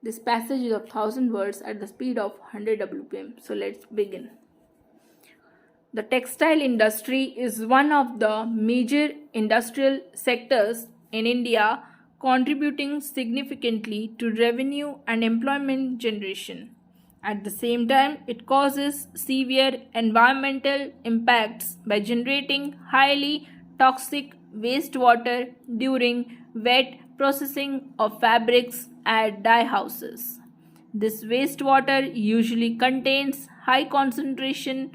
This passage is of 1000 words at the speed of 100 WPM. So let's begin. The textile industry is one of the major industrial sectors in India, contributing significantly to revenue and employment generation. At the same time, it causes severe environmental impacts by generating highly toxic wastewater during wet processing of fabrics at dye houses. This wastewater usually contains high concentration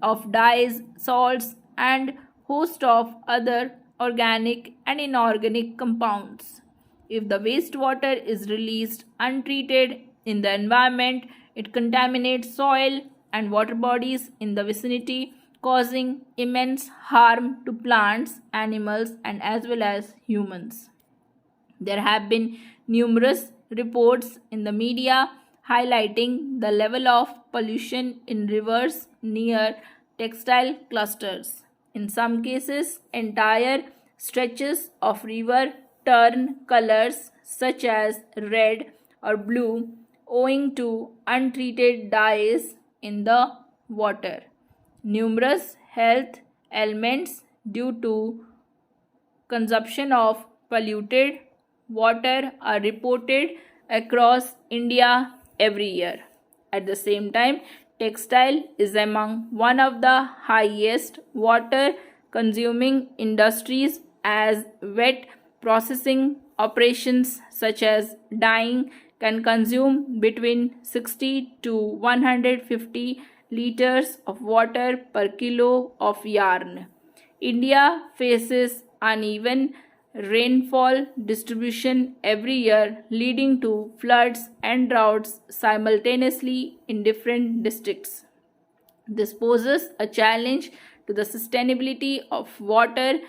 of dyes, salts, and host of other organic and inorganic compounds. If the wastewater is released untreated in the environment, it contaminates soil and water bodies in the vicinity, causing immense harm to plants, animals, and as well as humans. There have been numerous reports in the media highlighting the level of pollution in rivers near textile clusters. In some cases, entire stretches of river turn colors such as red or blue owing to untreated dyes in the water. Numerous health ailments due to consumption of polluted water are reported across India every year. At the same time, textile is among one of the highest water consuming industries as wet processing operations such as dyeing can consume between 60 to 150 liters of water per kilo of yarn. India faces uneven rainfall distribution every year, leading to floods and droughts simultaneously in different districts. This poses a challenge to the sustainability of water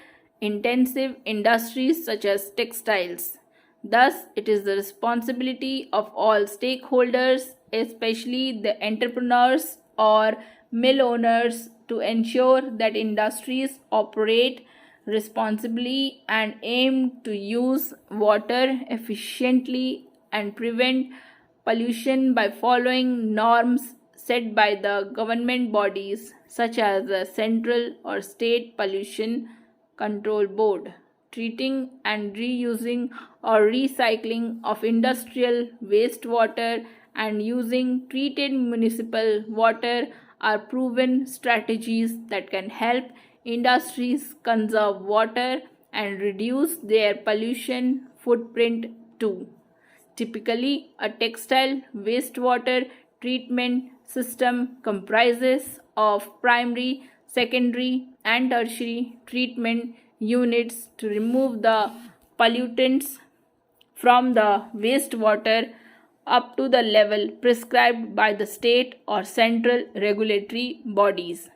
intensive industries such as textiles. Thus, it is the responsibility of all stakeholders, especially the entrepreneurs or mill owners, to ensure that industries operate responsibly and aim to use water efficiently and prevent pollution by following norms set by the government bodies such as the Central or State Pollution Control Board. Treating and reusing or recycling of industrial wastewater and using treated municipal water are proven strategies that can help industries conserve water and reduce their pollution footprint too. Typically, a textile wastewater treatment system comprises of primary, secondary, and tertiary treatment units to remove the pollutants from the wastewater up to the level prescribed by the state or central regulatory bodies.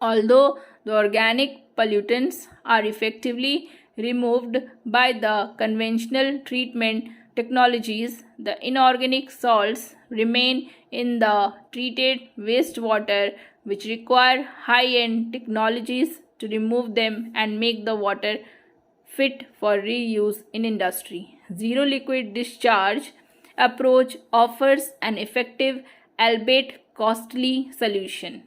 Although the organic pollutants are effectively removed by the conventional treatment technologies, the inorganic salts remain in the treated wastewater, which require high-end technologies to remove them and make the water fit for reuse in industry. Zero liquid discharge approach offers an effective albeit costly solution.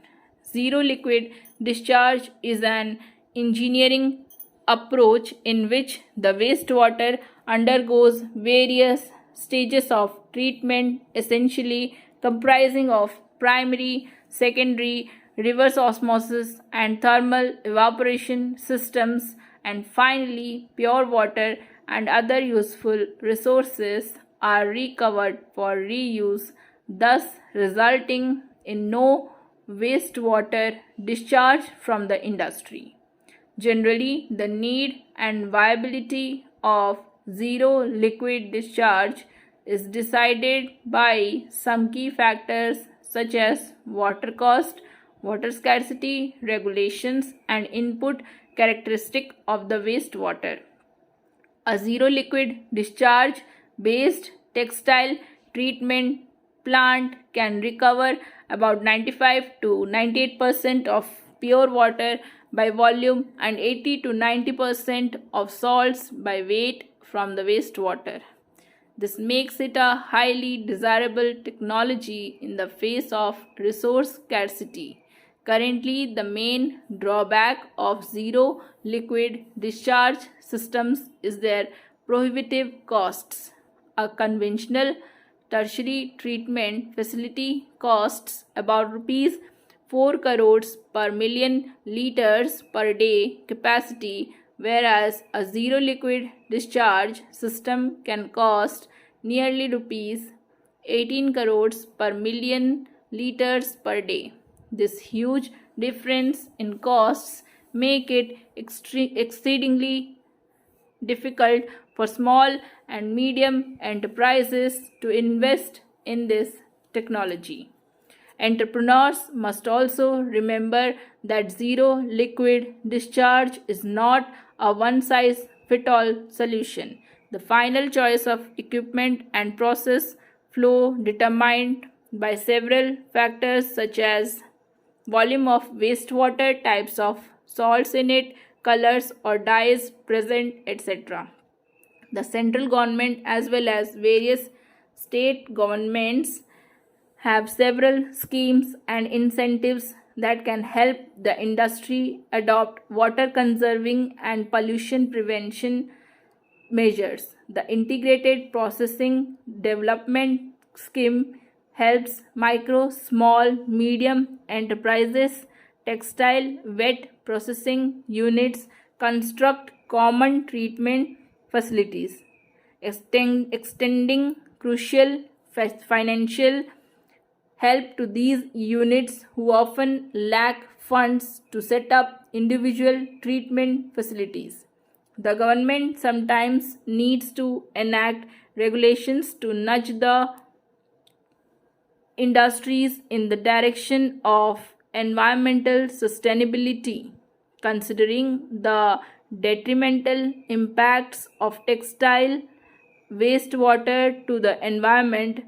Zero liquid discharge is an engineering approach in which the wastewater undergoes various stages of treatment, essentially comprising of primary, secondary, reverse osmosis and thermal evaporation systems, and finally pure water and other useful resources are recovered for reuse, thus resulting in no wastewater discharge from the industry. Generally, the need and viability of zero liquid discharge is decided by some key factors such as water cost, water scarcity, regulations, and input characteristic of the wastewater. A zero liquid discharge based textile treatment plant can recover about 95 to 98% of pure water by volume and 80 to 90% of salts by weight from the wastewater. This makes it a highly desirable technology in the face of resource scarcity. Currently, the main drawback of zero liquid discharge systems is their prohibitive costs. A conventional tertiary treatment facility costs about rupees 4 crores per million liters per day capacity, whereas a zero liquid discharge system can cost nearly rupees 18 crores per million liters per day. This huge difference in costs make it exceedingly difficult for small and medium enterprises to invest in this technology. Entrepreneurs must also remember that zero liquid discharge is not a one size fits all solution. The final choice of equipment and process flow determined by several factors such as volume of wastewater, types of salts in it, colors or dyes present, etc. The central government as well as various state governments have several schemes and incentives that can help the industry adopt water conserving and pollution prevention measures. The Integrated Processing Development Scheme helps micro, small, medium enterprises, textile, wet processing units construct common treatment facilities, extending crucial financial help to these units who often lack funds to set up individual treatment facilities. The government sometimes needs to enact regulations to nudge the industries in the direction of environmental sustainability. Considering the detrimental impacts of textile wastewater to the environment,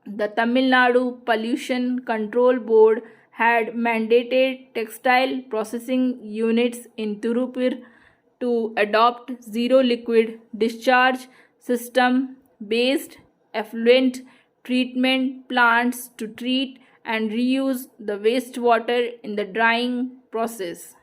the Tamil Nadu Pollution Control Board had mandated textile processing units in Tirupur to adopt zero liquid discharge system based effluent treatment plants to treat and reuse the wastewater in the drying process.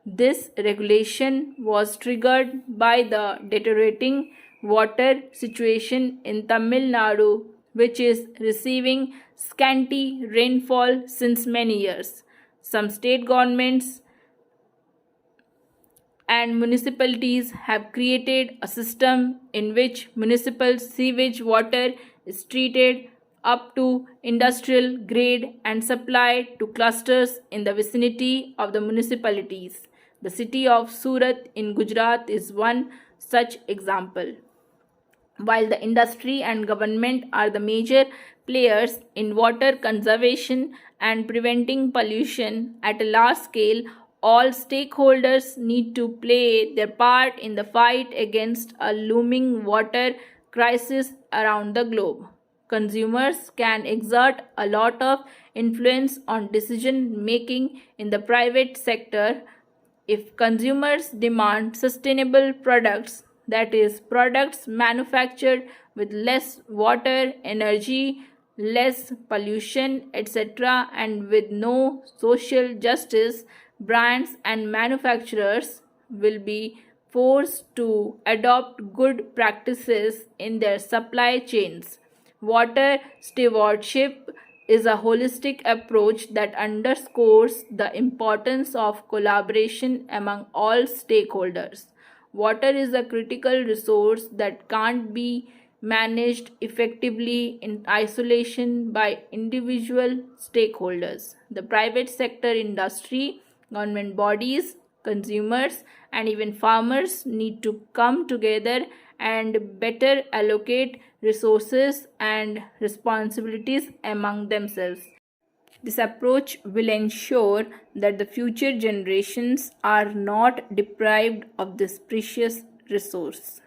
This regulation was triggered by the deteriorating water situation in Tamil Nadu, which is receiving scanty rainfall since many years. Some state governments and municipalities have created a system in which municipal sewage water is treated up to industrial grade and supplied to clusters in the vicinity of the municipalities. The city of Surat in Gujarat is one such example. While the industry and government are the major players in water conservation and preventing pollution at a large scale, all stakeholders need to play their part in the fight against a looming water crisis around the globe. Consumers can exert a lot of influence on decision making in the private sector. If consumers demand sustainable products, that is, products manufactured with less water, energy, less pollution, etc., and with no social justice, brands and manufacturers will be forced to adopt good practices in their supply chains. Water stewardship is a holistic approach that underscores the importance of collaboration among all stakeholders. Water is a critical resource that can't be managed effectively in isolation by individual stakeholders. The private sector, industry, government bodies, consumers, and even farmers need to come together and better allocate resources and responsibilities among themselves. This approach will ensure that the future generations are not deprived of this precious resource.